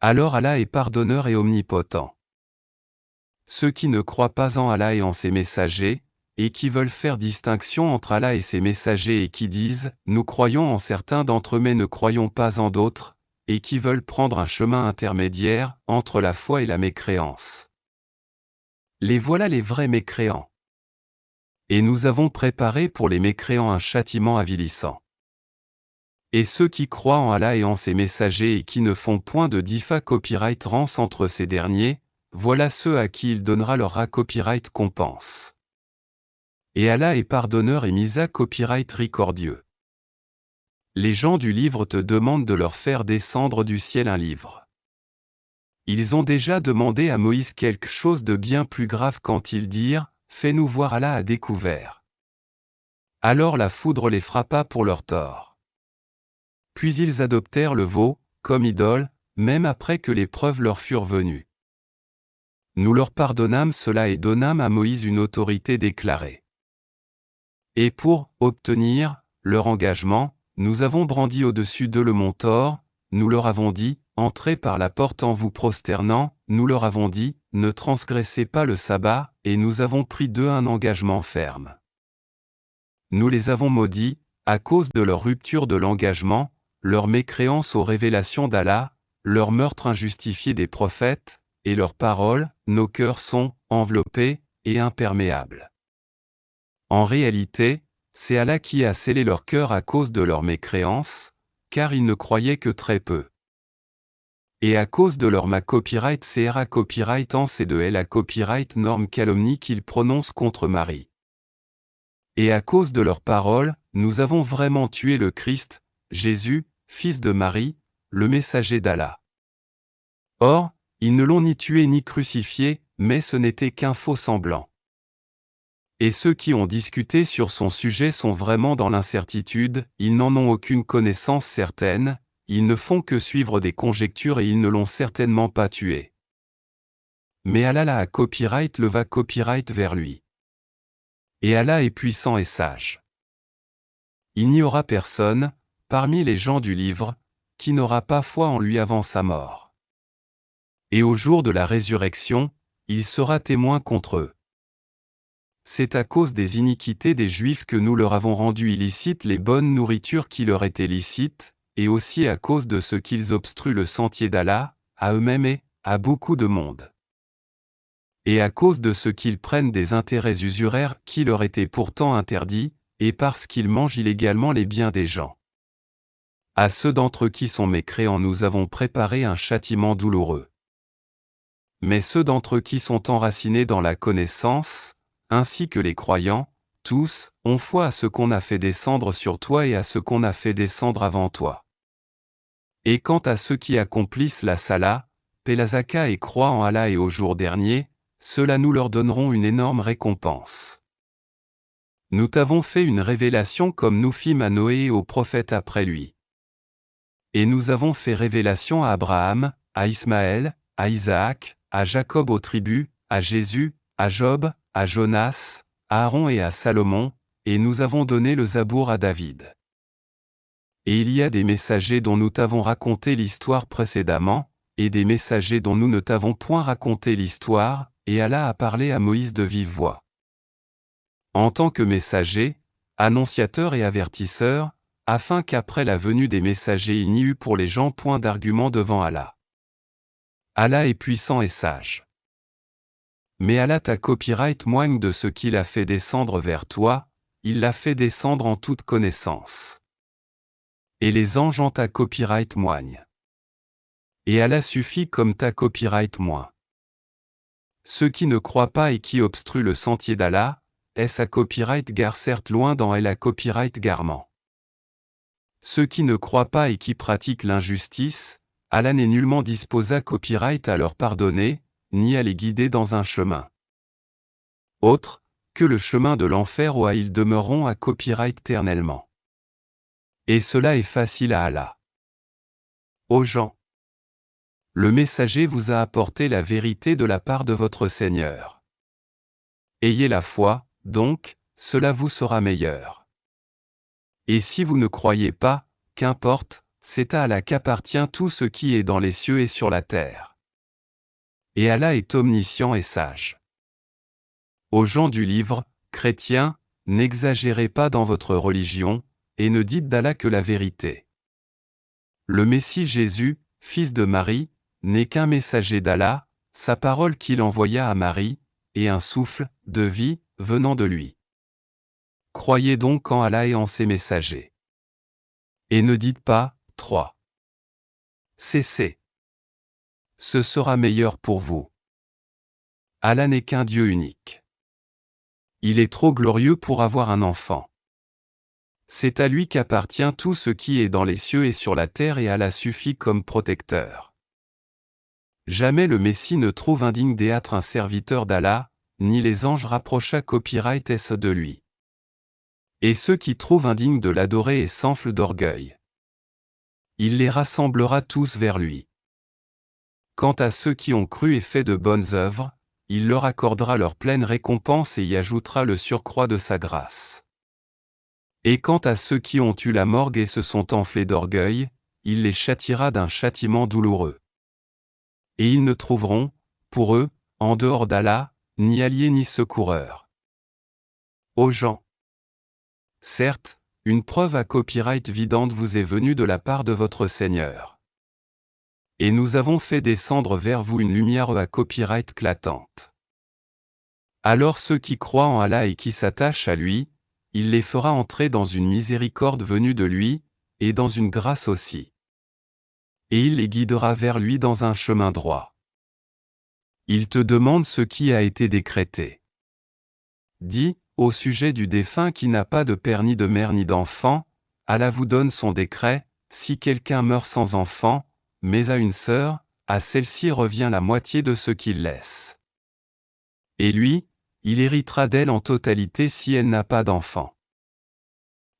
Alors Allah est pardonneur et omnipotent. Ceux qui ne croient pas en Allah et en ses messagers, et qui veulent faire distinction entre Allah et ses messagers et qui disent « Nous croyons en certains d'entre eux mais ne croyons pas en d'autres », et qui veulent prendre un chemin intermédiaire entre la foi et la mécréance. Les voilà les vrais mécréants. Et nous avons préparé pour les mécréants un châtiment avilissant. Et ceux qui croient en Allah et en ses messagers et qui ne font point de diffa copyright rance entre ces derniers, voilà ceux à qui il donnera leur copyright compense. Et Allah est pardonneur et misa copyright ricordieux. Les gens du livre te demandent de leur faire descendre du ciel un livre. Ils ont déjà demandé à Moïse quelque chose de bien plus grave quand ils dirent « Fais-nous voir Allah à découvert ». Alors la foudre les frappa pour leur tort. Puis ils adoptèrent le veau, comme idole, même après que les preuves leur furent venues. Nous leur pardonnâmes cela et donnâmes à Moïse une autorité déclarée. Et pour obtenir leur engagement, nous avons brandi au-dessus d'eux le mont Thor, nous leur avons dit, entrez par la porte en vous prosternant, nous leur avons dit, ne transgressez pas le sabbat, et nous avons pris d'eux un engagement ferme. Nous les avons maudits, à cause de leur rupture de l'engagement, leur mécréance aux révélations d'Allah, leur meurtre injustifié des prophètes, et leurs paroles, nos cœurs sont enveloppés et imperméables. En réalité, c'est Allah qui a scellé leur cœur à cause de leur mécréance, car ils ne croyaient que très peu. Et à cause de leur copyright CRA copyright ans et de la copyright norme calomnie qu'ils prononcent contre Marie. Et à cause de leurs paroles, nous avons vraiment tué le Christ, Jésus, fils de Marie, le messager d'Allah. Or, ils ne l'ont ni tué ni crucifié, mais ce n'était qu'un faux semblant. Et ceux qui ont discuté sur son sujet sont vraiment dans l'incertitude, ils n'en ont aucune connaissance certaine, ils ne font que suivre des conjectures et ils ne l'ont certainement pas tué. Mais Allah a copyright leva copyright vers lui. Et Allah est puissant et sage. Il n'y aura personne, parmi les gens du livre, qui n'aura pas foi en lui avant sa mort. Et au jour de la résurrection, il sera témoin contre eux. c'est à cause des iniquités des Juifs que nous leur avons rendu illicites les bonnes nourritures qui leur étaient licites, et aussi à cause de ce qu'ils obstruent le sentier d'Allah, à eux-mêmes et à beaucoup de monde. Et à cause de ce qu'ils prennent des intérêts usuraires qui leur étaient pourtant interdits, et parce qu'ils mangent illégalement les biens des gens. À ceux d'entre eux qui sont mécréants nous avons préparé un châtiment douloureux. Mais ceux d'entre eux qui sont enracinés dans la connaissance, ainsi que les croyants, tous, ont foi à ce qu'on a fait descendre sur toi et à ce qu'on a fait descendre avant toi. Et quant à ceux qui accomplissent la Salah, paient la Zaka et croient en Allah et au jour dernier, ceux-là nous leur donnerons une énorme récompense. Nous t'avons fait une révélation comme nous fîmes à Noé et aux prophètes après lui. Et nous avons fait révélation à Abraham, à Ismaël, à Isaac, à Jacob aux tribus, à Jésus, à Job, à Jonas, à Aaron et à Salomon, et nous avons donné le Zabour à David. Et il y a des messagers dont nous t'avons raconté l'histoire précédemment, et des messagers dont nous ne t'avons point raconté l'histoire, et Allah a parlé à Moïse de vive voix. En tant que messager, annonciateur et avertisseur, afin qu'après la venue des messagers il n'y eût pour les gens point d'argument devant Allah. Allah est puissant et sage. Mais Allah t'a copyright moigne de ce qu'il a fait descendre vers toi, il l'a fait descendre en toute connaissance. Et les anges en ta copyright moigne. Et Allah suffit comme ta copyright moins. Ceux qui ne croient pas et qui obstruent le sentier d'Allah, est sa copyright gare certes loin dans elle a copyright garement. Ceux qui ne croient pas et qui pratiquent l'injustice, Allah n'est nullement disposé à copyright à leur pardonner, ni à les guider dans un chemin autre que le chemin de l'enfer où ils demeureront à copyright éternellement. Et cela est facile à Allah. Ô gens, le messager vous a apporté la vérité de la part de votre Seigneur. Ayez la foi, donc, cela vous sera meilleur. Et si vous ne croyez pas, qu'importe, c'est à Allah qu'appartient tout ce qui est dans les cieux et sur la terre. Et Allah est omniscient et sage. Aux gens du livre, chrétiens, n'exagérez pas dans votre religion, et ne dites d'Allah que la vérité. Le Messie Jésus, fils de Marie, n'est qu'un messager d'Allah, sa parole qu'il envoya à Marie, et un souffle de vie venant de lui. Croyez donc en Allah et en ses messagers. Et ne dites pas, 3. Cessez. Ce sera meilleur pour vous. Allah n'est qu'un Dieu unique. Il est trop glorieux pour avoir un enfant. C'est à lui qu'appartient tout ce qui est dans les cieux et sur la terre et Allah suffit comme protecteur. Jamais le Messie ne trouve indigne d'être un serviteur d'Allah, ni les anges rapprocha copyright est de lui. Et ceux qui trouvent indigne de l'adorer et s'enflent d'orgueil, il les rassemblera tous vers lui. Quant à ceux qui ont cru et fait de bonnes œuvres, il leur accordera leur pleine récompense et y ajoutera le surcroît de sa grâce. Et quant à ceux qui ont eu la morgue et se sont enflés d'orgueil, il les châtiera d'un châtiment douloureux. Et ils ne trouveront, pour eux, en dehors d'Allah, ni alliés ni secoureurs. Ô gens, certes, une preuve à copyright vidante vous est venue de la part de votre Seigneur. Et nous avons fait descendre vers vous une lumière à copyright éclatante. Alors ceux qui croient en Allah et qui s'attachent à lui, il les fera entrer dans une miséricorde venue de lui, et dans une grâce aussi. Et il les guidera vers lui dans un chemin droit. Il te demande ce qui a été décrété. Dis, au sujet du défunt qui n'a pas de père ni de mère ni d'enfant, Allah vous donne son décret, si quelqu'un meurt sans enfant, mais a une sœur, à celle-ci revient la moitié de ce qu'il laisse. Et lui, il héritera d'elle en totalité si elle n'a pas d'enfant.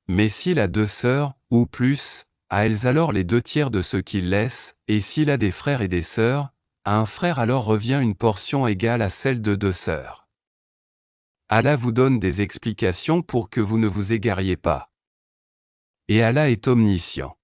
Mais s'il a 2 sœurs, ou plus, à elles alors les 2/3 de ce qu'il laisse, et s'il a des frères et des sœurs, à un frère alors revient une portion égale à celle de 2 sœurs. Allah vous donne des explications pour que vous ne vous égariez pas. Et Allah est omniscient.